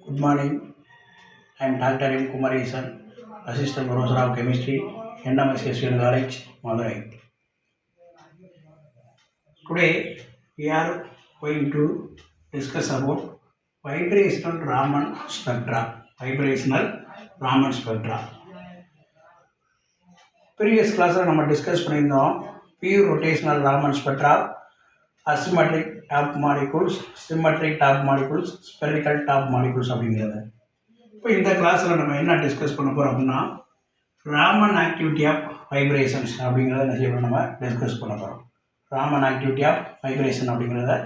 Good morning. I am Dr. M. Kumaresan, Assistant Professor of Chemistry, NMSSN College, Madurai. Today we are going to discuss about vibrational Raman spectra. Vibrational Raman spectra. Previous class நம்ம discuss பண்ணியிருந்தோம் pure rotational Raman spectra, asymmetric top molecules, symmetric top molecules, spherical top molecules அப்படிங்கிறது. இப்போ இந்த கிளாஸில் நம்ம என்ன discuss பண்ண போகிறோம் அப்படின்னா ராமன் ஆக்டிவிட்டி ஆஃப் வைப்ரேஷன்ஸ் அப்படிங்கிறத என்ன செய்யணும் நம்ம டிஸ்கஸ் பண்ண போகிறோம். ராமன் ஆக்டிவிட்டி ஆஃப் வைப்ரேஷன் அப்படிங்கிறத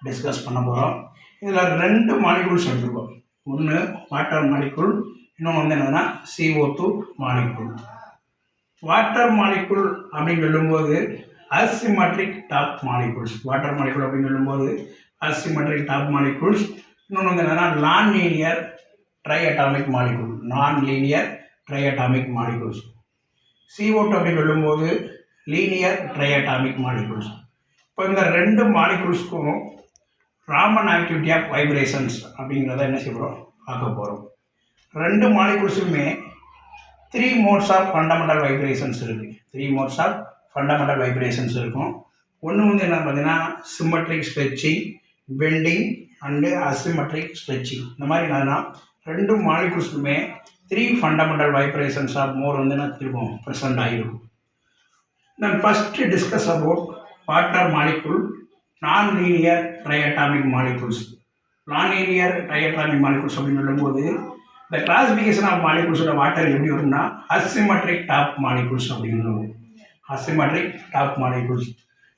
டிஸ்கஸ் பண்ண போகிறோம். இதில் ரெண்டு மாலிகூல்ஸ் எடுத்துருக்கோம். ஒன்று வாட்டர் மாலிகூல், இன்னொன்று வந்து என்னதுன்னா CO2 மாலிகூல். வாட்டர் மாலிகூல் அப்படின்னு சொல்லும்போது asymmetric top molecules. Water molecule அப்படின்னு சொல்லும்போது அசிமெட்ரிக் டாப் மாலிகூல்ஸ். இன்னொன்று வந்து என்னன்னா nonlinear ட்ரைஅட்டாமிக் molecule. Nonlinear triatomic molecules. CO2 அப்படின்னு சொல்லும்போது லீனியர் ட்ரைஅட்டாமிக் மாலிகூல்ஸ். இப்போ இந்த ரெண்டு மாலிகூல்ஸ்க்கும் ராமன் ஆக்டிவிட்டி ஆஃப் வைப்ரேஷன்ஸ் அப்படிங்கிறத என்ன செய்கிறோம் பார்க்க போகிறோம். ரெண்டு மாலிகூல்ஸுமே 3 மோட்ஸ் ஆஃப் ஃபண்டமெண்டல் வைப்ரேஷன்ஸ் இருக்குது. 3 மோட்ஸ் ஆஃப் ஃபண்டமெண்டல் வைப்ரேஷன்ஸ் இருக்கும். ஒன்று வந்து என்ன பார்த்தீங்கன்னா symmetric stretching, bending and asymmetric stretching. இந்த மாதிரி என்னன்னா ரெண்டு மாலிகூல்ஸுமே 3 ஃபண்டமெண்டல் வைப்ரேஷன்ஸ் ஆஃப் மோட் வந்து என்ன இருக்கும் ப்ரெசென்ட் ஆகிருக்கும். Then first discuss about water molecule, nonlinear triatomic molecules. Nonlinear triatomic molecules அப்படின்னு சொல்லும்போது இந்த கிளாசிஃபிகேஷன் ஆஃப் மாலிகூல்ஸோட வாட்டர் எப்படி வரும்னா அசிமெட்ரிக் டாப் மாலிகூல்ஸ் அப்படிங்கிறது. Asymmetric top molecules.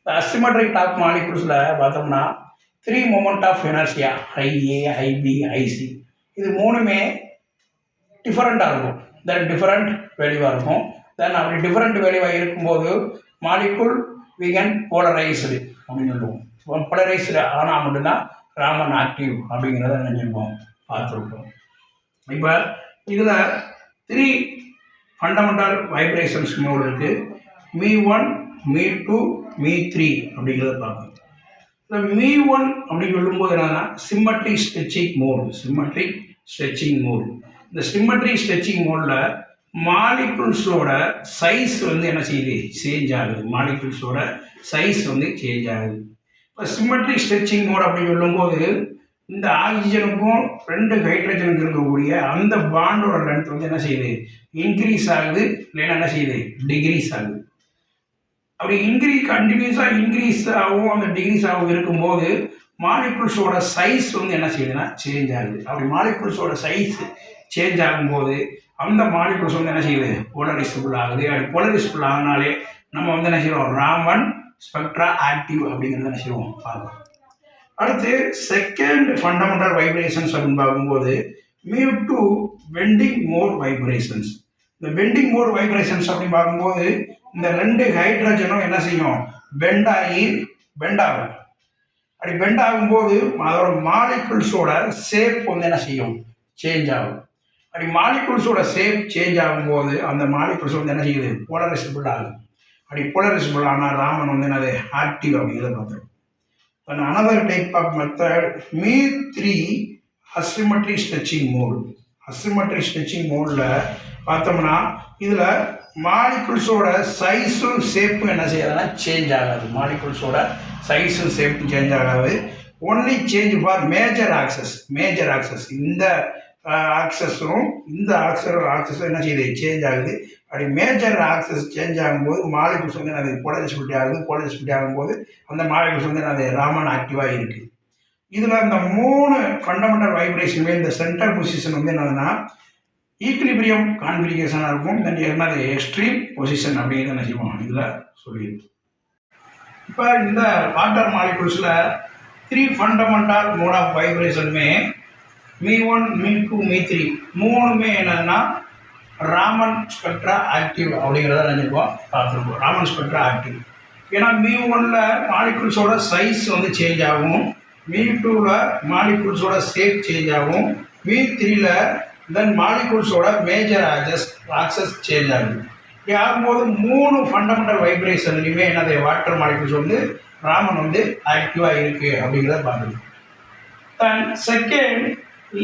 இந்த அசிமெட்ரிக் டாப் மாலிகூல்ஸில் பார்த்தோம்னா 3 மொமெண்ட் ஆஃப் எனர்ஜியா IA, IB, IC இது மூணுமே டிஃபரெண்ட்டாக இருக்கும். தென் டிஃபரெண்ட் வேல்யூவாக இருக்கும். தென் அப்படி டிஃபரெண்ட் வேல்யூவாக இருக்கும்போது மாலிகூல் வி கேன் போலரைஸ்டு அப்படின்னு சொல்லுவோம். போலரைஸ்டு ஆனால் மட்டும்தான் ராமன் ஆக்டிவ் அப்படிங்கிறத நினைச்சிருப்போம் பார்த்துருப்போம். இப்போ இதில் 3 ஃபண்டமெண்டல் வைப்ரேஷன்ஸ் மோடு இருக்குது. மீ1, மீ2, மீ3 அப்படிங்கிறத பார்க்கணும். இந்த மீ1 அப்படின்னு சொல்லும்போது என்னன்னா symmetric stretching mode. Symmetric stretching mode. இந்த சிம்மெட்ரிக் ஸ்ட்ரெச்சிங் மோடில் மாலிகூல்ஸோட சைஸ் வந்து என்ன செய்யுது சேஞ்ச் ஆகுது. மாலிகூல்ஸோட சைஸ் வந்து சேஞ்ச் ஆகுது. இப்போ சிம்மெட்ரிக் ஸ்ட்ரெச்சிங் மோடு அப்படின்னு சொல்லும்போது இந்த ஆக்சிஜனுக்கும் 2 ஹைட்ரஜனுக்கு இருக்கக்கூடிய அந்த பாண்டோட லென்த் வந்து என்ன செய்யுது இன்க்ரீஸ் ஆகுது, இல்லைன்னா என்ன செய்யுது டிக்ரீஸ் ஆகுது. அப்படி கண்டினியூஸாக இன்க்ரீஸ் ஆகும் அந்த டிக்ரீஸ் ஆகும் இருக்கும்போது மாலிகூல்ஸோட சைஸ் வந்து என்ன செய்யுதுன்னா சேஞ்ச் ஆகுது. அப்படி மாலிகூல்ஸோட சைஸ் சேஞ்ச் ஆகும்போது அந்த மாலிகூல்ஸ் வந்து என்ன செய்யுது போலரைசபிள் ஆகுது. அப்படி போலரைசபிள் ஆகினாலே நம்ம வந்து என்ன செய்வோம் ராமன் ஸ்பெக்ட்ரா ஆக்டிவ் அப்படிங்கிறத என்ன செய்வோம் பார்க்கலாம். அடுத்து செகண்ட் ஃபண்டமெண்டல் வைப்ரேஷன்ஸ் அப்படின்னு பார்க்கும்போது மீ2 பெண்டிங் மோட் வைப்ரேஷன்ஸ். இந்த பெண்டிங் மோட் வைப்ரேஷன்ஸ் அப்படின்னு பார்க்கும்போது இந்த 2 ஹைட்ரஜனும் என்ன செய்யும் பெண்ட் ஆகும். அப்படி பெண்ட் ஆகும்போது அதோட மாலிகூல்ஸோட ஷேப் வந்து என்ன செய்யும் சேஞ்ச் ஆகும். அப்படி மாலிகூல்ஸோட ஷேப் சேஞ்ச் ஆகும்போது அந்த மாலிகூல்ஸ் வந்து என்ன செய்யுது போலரைசபிள் ஆகுது. அப்படி போலரைசபிள் ஆனால் ராமன் வந்து என்னது ஆக்டிவ் அப்படிங்கிறத பார்த்துருக்கோம். Another type of method, Me3 asymmetric stretching mode. Asymmetric stretching modeல பார்த்தோம்னா இதில் மாலிகூல்ஸோட சைஸும் ஷேப்பும் என்ன செய்யாதுன்னா சேஞ்ச் ஆகாது. மாலிகூல்ஸோட சைஸும் ஷேப்பும் சேஞ்ச் ஆகாது. Only change for major access. Major access இந்த ஆக்சஸும் இந்த ஆக்சஸும் என்ன செய்யுது சேஞ்ச் ஆகுது. அப்படி மேஜர் ஆக்சஸ் சேஞ்ச் ஆகும்போது மாலிகூல்ஸ் வந்து அது போலரைசபிலிட்டி ஆகுது. போலரைசபிலிட்டி ஆகும்போது அந்த மாலிகூல்ஸ் வந்து அது ராமன் ஆக்டிவாக இருக்குது. இதில் இந்த 3 ஃபண்டமெண்டல் வைப்ரேஷனுமே இந்த சென்டர் பொசிஷன் வந்து என்னதுன்னா ஈக்லிபிரியம் கான்ஃபிகரேஷனாக இருக்கும். தென் என்னது எக்ஸ்ட்ரீம் பொசிஷன் அப்படிங்கிறது என்ன செய்வோம் இதில் சொல்லியிருக்கோம். இப்போ இந்த வாட்டர் மாலிகூல்ஸில் 3 ஃபண்டமெண்டல் மோட் ஆஃப் வைப்ரேஷனுமே மீ1, மீ2, மீ3 மூணுமே என்னதுன்னா ராமன் ஸ்பெக்ட்ரா ஆக்டிவ் அப்படிங்கிறத நினைப்போம் பார்த்துருப்போம். Raman spectra active. ஏன்னா மீ1ல மாலிகூல்ஸோட சைஸ் வந்து சேஞ்ச் ஆகும், மீ2ல மாலிகூல்ஸோட ஷேப் சேஞ்ச் ஆகும், மீ3ல தென் மாலிகூல்ஸோட மேஜர் ஆக்சஸ் சேஞ்ச் ஆகுது. இப்படி ஆகும்போது 3 ஃபண்டமெண்டல் வைப்ரேஷன்லையுமே என்னது வாட்டர் மாலிகூல்ஸ் வந்து ராமன் வந்து ஆக்டிவாக இருக்குது அப்படிங்கிறத பார்த்துருக்கோம். Then second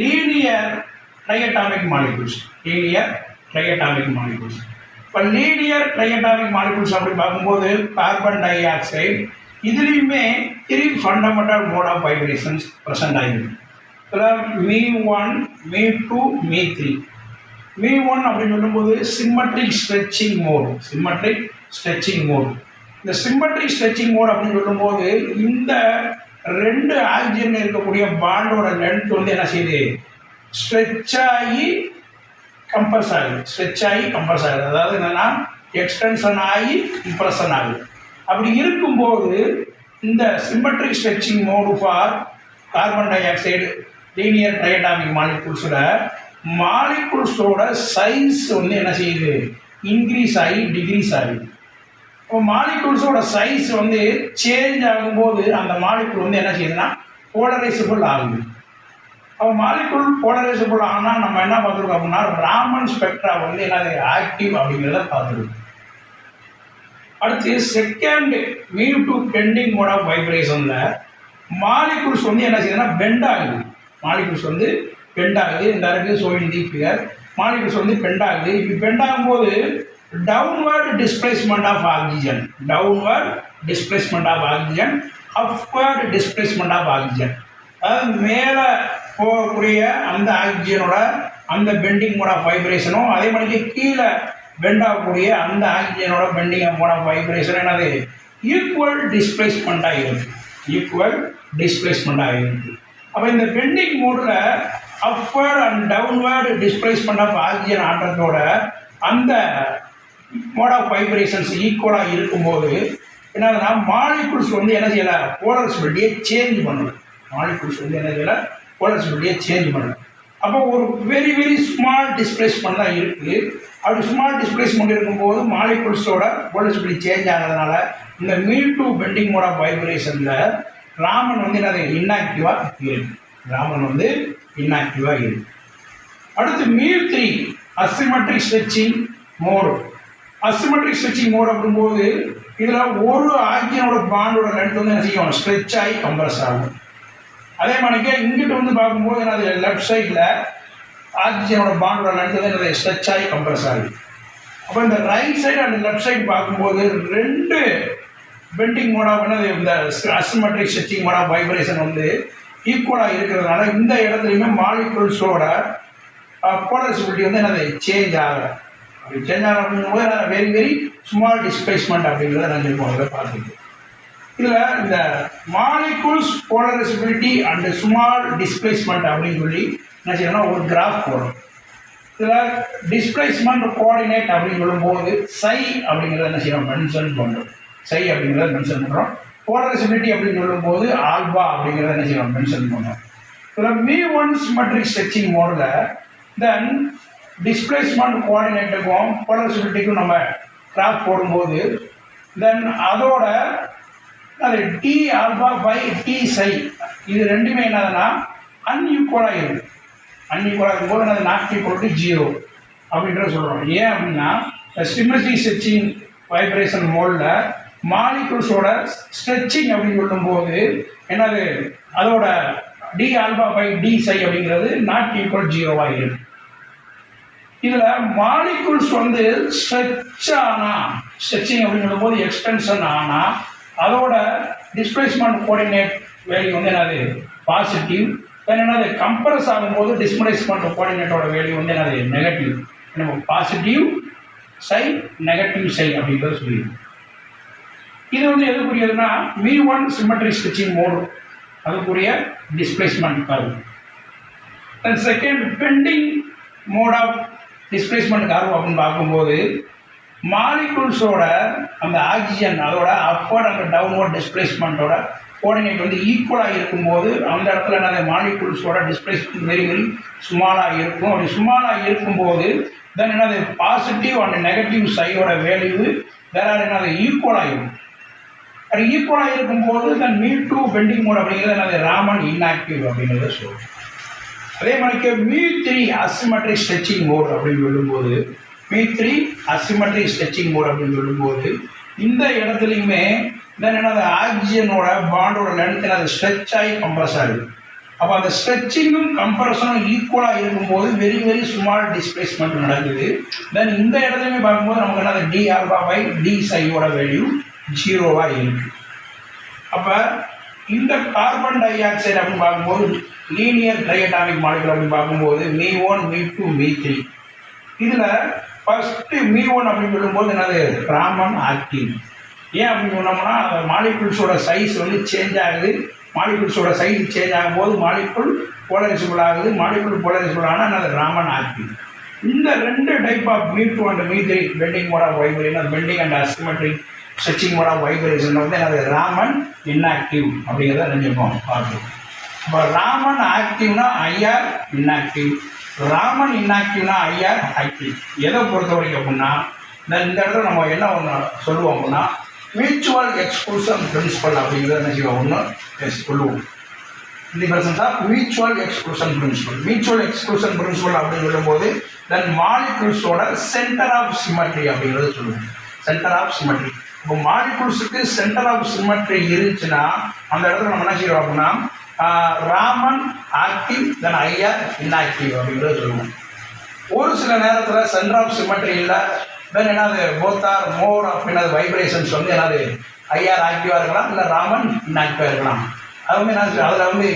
linear triatomic molecules. Linear triatomic molecules. இப்போ லீனியர் ட்ரைஅட்டாமிக் மாலிகூல்ஸ் அப்படி பார்க்கும்போது கார்பன் டை ஆக்சைடு இதுலேயுமே 3 fundamental mode of vibrations present ஆகிருக்கு. இதில் மீ1, மீ2, மீ3. மீ1 அப்படின்னு சொல்லும்போது symmetric stretching mode. Symmetric stretching mode. இந்த சிம்மெட்ரிக் ஸ்ட்ரெச்சிங் மோட் அப்படின்னு சொல்லும்போது இந்த 2 ஆக்சிஜன் இருக்கக்கூடிய பாண்டோட லென்த் வந்து என்ன செய்யுது, ஸ்ட்ரெச் ஆகி கம்ப்ரஸ் ஆகுது. ஸ்ட்ரெச் ஆகி கம்ப்ரஸ் ஆகுது. அதாவது என்னென்னா எக்ஸ்டென்ஷன் ஆகி இம்ப்ரெஷன் ஆகுது. அப்படி இருக்கும்போது இந்த symmetric stretching mode for carbon dioxide linear triatomic மாலிகூல்ஸோட மாலிகூல்ஸோட சைஸ் வந்து என்ன செய்யுது, இன்க்ரீஸ் ஆகி டிக்ரீஸ் ஆகுது. இப்போ மாலிகூல்ஸோட சைஸ் வந்து சேஞ்ச் ஆகும்போது அந்த மாலிகூல் வந்து என்ன செய்யுதுன்னா போலரைசபிள் ஆகுது. அப்போ மாலிகூல் போலரைசபிள் ஆனால் நம்ம என்ன பார்த்துருக்கோம் அப்படின்னா ராமன் ஸ்பெக்ட்ரா வந்து என்னது ஆக்டிவ் அப்படிங்கிறத பார்த்துருக்கோம். அடுத்து செகண்ட் மீ2 பெண்டிங் மோட் ஆஃப் வைப்ரேஷனில் மாலிகூல்ஸ் வந்து என்ன செய்யுதுன்னா பெண்ட் ஆகுது. மாலிகூல்ஸ் வந்து பெண்ட் ஆகுது. இந்த இருக்குது ஷோயிங் தி ஃபிகர். மாலிகூல்ஸ் வந்து பெண்ட் ஆகுது. இப்படி பெண்ட் ஆகும்போது downward displacement of oxygen, downward displacement of oxygen, upward displacement of oxygen. அதாவது மேலே போகக்கூடிய அந்த ஆக்சிஜனோட அந்த பெண்டிங் மோட் ஆஃப் வைப்ரேஷனும் அதே மாதிரி கீழே பெண்ட் ஆகக்கூடிய அந்த ஆக்சிஜனோட பெண்டிங் மோட் ஆஃப் வைப்ரேஷன் என்னது ஈக்குவல் டிஸ்பிளேஸ்மெண்ட்டாக இருக்குது. ஈக்குவல் டிஸ்பிளேஸ்மெண்ட்டாக இருக்குது. அப்போ இந்த பெண்டிங் மோடில் upward and downward displacement of oxygen ஆட்டத்தோட அந்த மோட் ஆஃப் வைப்ரேஷன்ஸ் ஈக்குவலாக இருக்கும்போது என்னதுன்னா மாலிகூல்ஸ் வந்து என்ன செய்யலை, போலரைசபிலிட்டியை சேஞ்ச் பண்ணணும். மாலிகூல்ஸ் வந்து என்ன செய்யலை, போலரைசபிலிட்டியை சேஞ்ச் பண்ணணும். அப்போ ஒரு வெரி வெரி ஸ்மால் டிஸ்பிளேஸ்மெண்ட் தான் இருக்குது. அப்படி ஸ்மால் டிஸ்பிளேஸ்மெண்ட் இருக்கும்போது மாலிகூல்ஸோட போலரைசபிலிட்டி சேஞ்ச் ஆகிறதுனால இந்த மீ2 பெண்டிங் மோட் ஆஃப் வைப்ரேஷனில் ராமன் வந்து என்னது இன்ஆக்டிவாக இருக்குது. ராமன் வந்து இன்ஆக்டிவாக இருக்குது. அடுத்து மீ3 asymmetric stretching mode. Asymmetric stretching mode அப்படிங்கும்போது இதில் ஒரு ஆக்சிஜனோட பாண்டோட லென்த் வந்து என்ன செய்யும், ஸ்ட்ரெச் ஆகி கம்ப்ரஸ் ஆகும். அதே மாதிரிக்கே இங்கிட்ட வந்து பார்க்கும்போது என்னது லெஃப்ட் சைடில் ஆக்சிஜனோட பாண்டோட லென்த் வந்து என்னது ஸ்ட்ரெச் ஆகி கம்ப்ரஸ் ஆகுது. அப்போ இந்த right side and left side பார்க்கும்போது 2 பெண்டிங் மோடாக என்னது இந்த asymmetric stretching mode of vibration வந்து ஈக்குவலாக இருக்கிறதுனால இந்த இடத்துலையுமே மாலிகூல்ஸோட போலரைசபிலிட்டி வந்து என்னது சேஞ்ச் ஆகலை. அப்படி சேஞ்ச் ஆகலை அப்படிங்கும்போது வெரி வெரி ஸ்மால் டிஸ்பிளேஸ்மெண்ட் அப்படிங்கிறத நான் சொல்லுவோம் பார்த்துட்டு. இதில் இந்த மாலிகூல்ஸ் போலரைசபிலிட்டி அண்ட் ஸ்மால் டிஸ்பிளேஸ்மெண்ட் அப்படின்னு சொல்லி என்ன செய்யணும்னா ஒரு கிராஃப் போடும். இதில் டிஸ்பிளேஸ்மெண்ட் கோஆர்டினேட் அப்படின்னு சொல்லும்போது சை அப்படிங்கிறத என்ன செய்யணும் மென்ஷன் பண்ணுறோம். சை அப்படிங்கிறத மென்ஷன் பண்ணுறோம். போலரைசபிலிட்டி அப்படின்னு சொல்லும்போது ஆல்பா அப்படிங்கிறத என்ன செய்யணும் மென்ஷன் பண்ணுறோம். இதில் மீ1 சிமெட்ரிக் ஸ்ட்ரெச்சிங் மோடில் தென் டிஸ்பிளேஸ்மெண்ட் கோஆர்டினேட்டுக்கும் போலரைசபிலிட்டிக்கும் நம்ம கிராஃப் போடும்போது தென் அதோட அது டி ஆல்பா பை டி சை இது ரெண்டுமே என்னதுன்னா அன்ஈக்குவலாக இருக்குது. அன்ஈக்குவலாக இருக்கும்போது அது நாட் ஈக்குவல் டு 0 அப்படின்றத சொல்கிறோம். ஏன் அப்படின்னா சிமெட்ரிக் ஸ்ட்ரெச்சிங் வைப்ரேஷன் மோடில் மாலிகூல்ஸோட ஸ்ட்ரெச்சிங் அப்படின்னு சொல்லும்போது என்னது அதோட டி ஆல்பா பை டி சை அப்படிங்கிறது நாட் ஈக்குவல் 0 இருக்குது. இதில் மாலிகூல்ஸ் வந்து ஸ்ட்ரெச் ஆனால் ஸ்ட்ரெச்சிங் அப்படின்னு சொல்லும்போது எக்ஸ்டென்ஷன் ஆனால் அதோட டிஸ்பிளேஸ்மெண்ட் கோஆர்டினேட் வேல்யூ வந்து என்னது பாசிட்டிவ். தென் என்னது கம்ப்ரஸ் ஆகும்போது டிஸ்பிளேஸ்மெண்ட் கோஆர்டினேட்டோட வேல்யூ வந்து என்னது நெகட்டிவ். நம்ம பாசிட்டிவ் சை நெகட்டிவ் சை அப்படிங்கிறத சொல்லிடுது. இது வந்து எதுக்குரியதுன்னா மீ1 சிமெட்ரிக் ஸ்ட்ரெச்சிங் மோடு அதுக்குரிய displacement curve. Then second bending mode of displacement curve அப்படின்னு பார்க்கும்போது மாலிகூல்ஸோட அந்த ஆக்சிஜன் அதோட அப்வர்ட் அண்ட் டவுன்வர்ட் டிஸ்பிளேஸ்மெண்ட்டோட கோஆர்டினேட் வந்து ஈக்குவலாக இருக்கும்போது அந்த இடத்துல என்னது மாலிகூல்ஸோட டிஸ்பிளேஸ்மெண்ட் வெரி வெரி ஸ்மாலாக இருக்கும். அப்படி ஸ்மாலாக இருக்கும்போது தென் என்னது பாசிட்டிவ் அண்ட் நெகட்டிவ் சைடோட வேல்யூ வேற என்னது ஈக்குவலாக இருக்கும். அது ஈக்குவலாக இருக்கும்போது தென் மீ2 பெண்டிங் மோட் அப்படிங்கிறது என்னது ராமன் இன்ஆக்டிவ் அப்படிங்கிறத சொல்லுவோம். அதே மாதிரிக்கு மீ3 அசிமெட்ரிக் ஸ்ட்ரெச்சிங் மோட் அப்படின்னு சொல்லும்போது மீ3 அசிமெட்ரிக் ஸ்ட்ரெச்சிங் மோட் அப்படின்னு சொல்லும்போது இந்த இடத்துலையுமே தென் என்னது ஆக்சிஜனோட பாண்டோட லென்த் அது ஸ்ட்ரெச் ஆகி கம்ப்ரஸ் ஆகுது. அப்போ அந்த ஸ்ட்ரெச்சிங்கும் கம்ப்ரஷனும் ஈக்குவலாக இருக்கும்போது வெரி வெரி ஸ்மால் டிஸ்பிளேஸ்மெண்ட் நடக்குது. தென் இந்த இடத்துலையுமே பார்க்கும்போது நமக்கு என்ன டி ஆல்பா பை டி சையோட வேல்யூ 0வாக இருக்குது. அப்போ இந்த கார்பன் டை ஆக்சைடு அப்படின்னு பார்க்கும்போது லீனியர் ட்ரைஅட்டாமிக் மாலிகுல் அப்படின்னு பார்க்கும்போது மீ1 மீ2 மீ3. இதில் ஃபஸ்ட்டு மீ1 அப்படின்னு சொல்லும்போது என்னது ராமன் ஆக்டிவ். ஏன் அப்படின்னு சொன்னோம்னா அந்த மாலிகுல்ஸோட சைஸ் வந்து சேஞ்ச் ஆகுது. மாலிகுல்ஸோட சைஸ் சேஞ்ச் ஆகும்போது மாலிகுல் போலரைசபிள் ஆகுது. மாலிகுல் போலரைசபிள் ஆனால் அது ராமன் ஆக்டிவ். இந்த ரெண்டு டைப் ஆஃப் மீ2 அண்ட் மீ3 bending mode of vibration, bending and asymmetric stretching mode of vibration வந்து என்னது ராமன் இன்ஆக்டிவ் அப்படிங்கிறத நினைப்போம் பார்த்து. இப்போ ராமன் ஆக்டிவ்னா ஐஆர் இன்ஆக்டிவ், ராமன் இன்ஆக்டிவ்னா ஐஆர் ஆக்டிவ். எதை பொறுத்த வரைக்கும் அப்படின்னா இந்த இடத்துல நம்ம என்ன ஒன்று சொல்லுவோம் அப்படின்னா மியூச்சுவல் எக்ஸ்க்ளூஷன் பிரின்சிபல் அப்படிங்கிறத என்ன செய்வோம் ஒன்று சொல்லுவோம். இந்த percent of mutual exclusion principle. Mutual exclusion principle அப்படின்னு சொல்லும்போது தென் மாலிகுல்ஸோட சென்டர் ஆஃப் சிமெட்ரி அப்படிங்கிறத சொல்லுவோம். Centre of symmetry. இப்போ மாலிகுல்ஸுக்கு சென்டர் ஆஃப் சிமெட்ரி இருந்துச்சுன்னா அந்த இடத்துல நம்ம என்ன செய்வோம் அப்படின்னா ராமன் ஆக்டிவ் தென் ஐஆர் இன்ஆக்டிவ் அப்படிங்கிறத சொல்லுவோம். ஒரு சில நேரத்தில் சென்டர் ஆஃப் சிமெட்ரி இல்லை, தென் என்னது போத் ஆர் மோட் ஆஃப் என்னது வைப்ரேஷன்ஸ் வந்து என்னது ஐஆர் ஆக்டிவாக இருக்கலாம், இல்லை ராமன் இன்ஆக்டிவாக இருக்கலாம். அது வந்து என்ன அதில் வந்து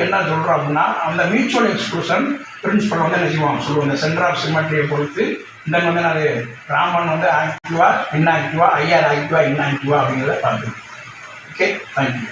என்ன சொல்கிறோம் அப்படின்னா அந்த மியூச்சுவல் எக்ஸ்க்ளூஷன் பிரின்சிபல் வந்து என்ன செய்வோம் சொல்லுவோம். இந்த சென்டர் ஆஃப் சிமெட்ரியை பொறுத்து இந்த வந்து என்னது ராமன் வந்து ஆக்டிவா இன்ஆக்டிவா, ஐஆர் ஆக்டிவா இன்ஆக்டிவா அப்படிங்கிறத பார்த்துருக்கோம். Okay, thank you.